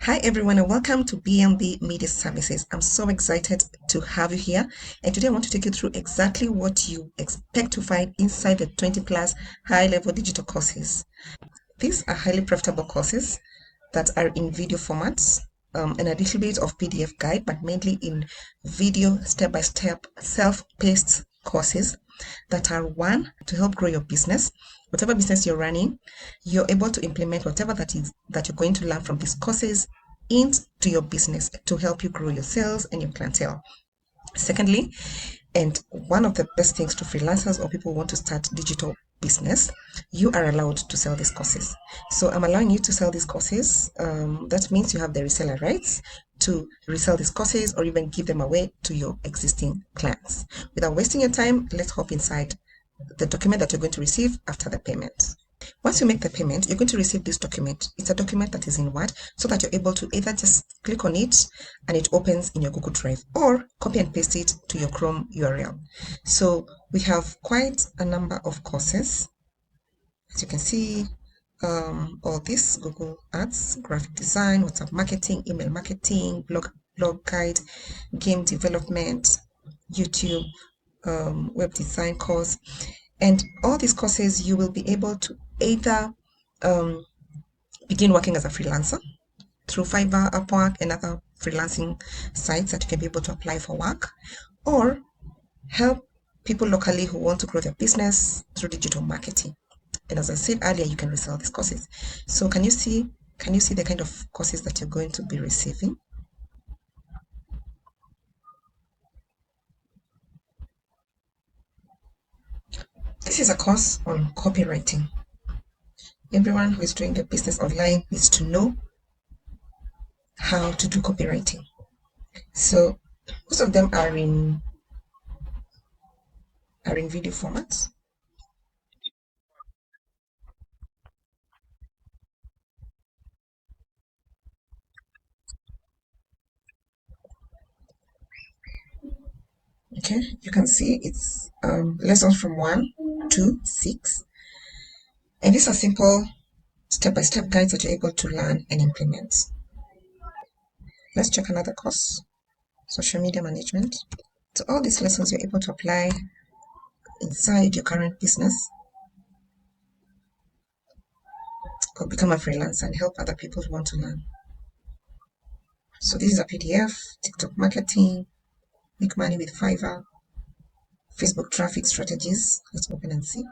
Hi everyone and welcome to BNB Media Services. I'm so excited to have you here, and today I want to take you through exactly what you expect to find inside the 20 plus high level digital courses. These are highly profitable courses that are in video formats, and a little bit of PDF guide, but mainly in video step-by-step self-paced courses that are one to help grow your business. Whatever business you're running, you're able to implement whatever that you're going to learn from these courses into your business to help you grow your sales and your clientele. Secondly, and one of the best things to freelancers or people who want to start digital business, you are allowed to sell these courses. So I'm allowing you to sell these courses. That means you have the reseller rights to resell these courses or even give them away to your existing clients. Without wasting your time, let's hop inside the document that you're going to receive after the payment. Once you make the payment, you're going to receive this document. It's a document that is in Word, so that you're able to either just click on it and it opens in your Google Drive, or copy and paste it to your Chrome URL. So we have quite a number of courses. As you can see, all this: Google Ads, graphic design, WhatsApp marketing, email marketing, blog guide, game development, YouTube, web design course. And all these courses, you will be able to either begin working as a freelancer through Fiverr, Upwork, and other freelancing sites that you can be able to apply for work, or help people locally who want to grow their business through digital marketing. And as I said earlier, you can resell these courses. So can you see the kind of courses that you're going to be receiving? This is a course on copywriting. Everyone who is doing their business online needs to know how to do copywriting. So most of them are in video formats. Okay, you can see it's lessons from 1 to 6, and these are simple step-by-step guides that you're able to learn and implement. Let's check another course: social media management. So all these lessons you're able to apply inside your current business, or become a freelancer and help other people who want to learn. So this is a PDF: TikTok marketing, make money with Fiverr, Facebook traffic strategies. Let's open and see.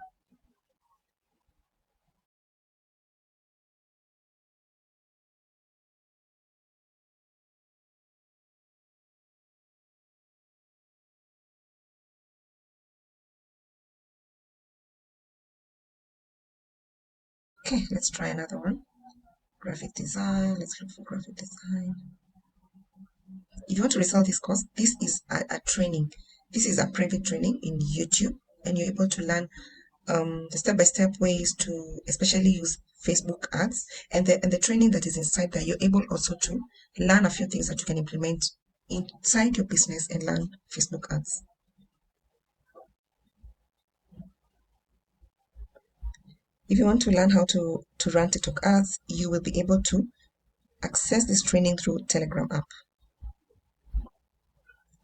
Okay, let's try another one: graphic design. Let's look for graphic design. If you want to resell this course, this is a training. This is a private training in YouTube, and you're able to learn the step-by-step ways to especially use Facebook ads, and the training that is inside there, you're able also to learn a few things that you can implement inside your business and learn Facebook ads. If you want to learn how to run TikTok ads, you will be able to access this training through Telegram app.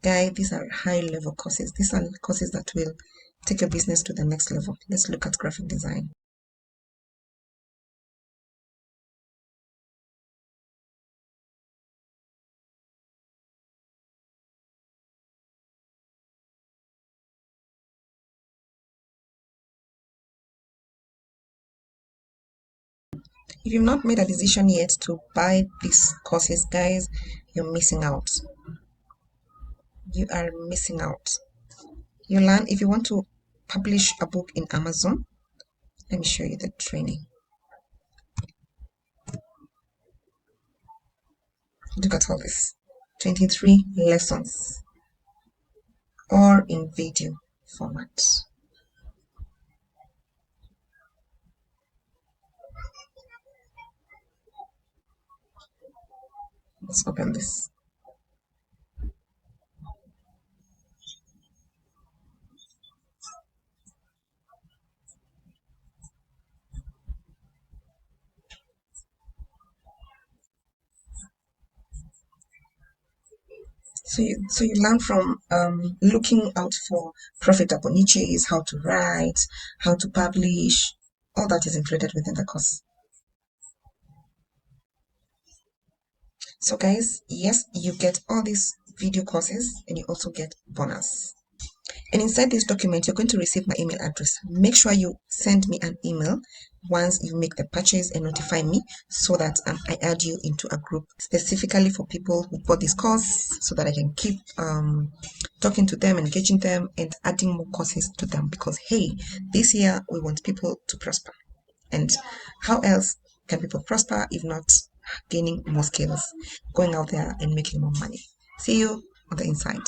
Guys, these are high level courses. These are courses that will take your business to the next level. Let's look at graphic design. If you've not made a decision yet to buy these courses, guys, you're missing out. You are missing out. You learn. If you want to publish a book in Amazon, let me show you the training. Look at all this: 23 lessons, or in video format. Let's open this. So you learn from looking out for profitable niches, how to write, how to publish. All that is included within the course. So guys, yes, you get all these video courses and you also get bonus. And inside this document, you're going to receive my email address. Make sure you send me an email once you make the purchase and notify me so that I add you into a group specifically for people who bought this course so that I can keep talking to them, engaging them, and adding more courses to them because, hey, this year we want people to prosper. And how else can people prosper if not gaining more skills, going out there and making more money? See you on the inside.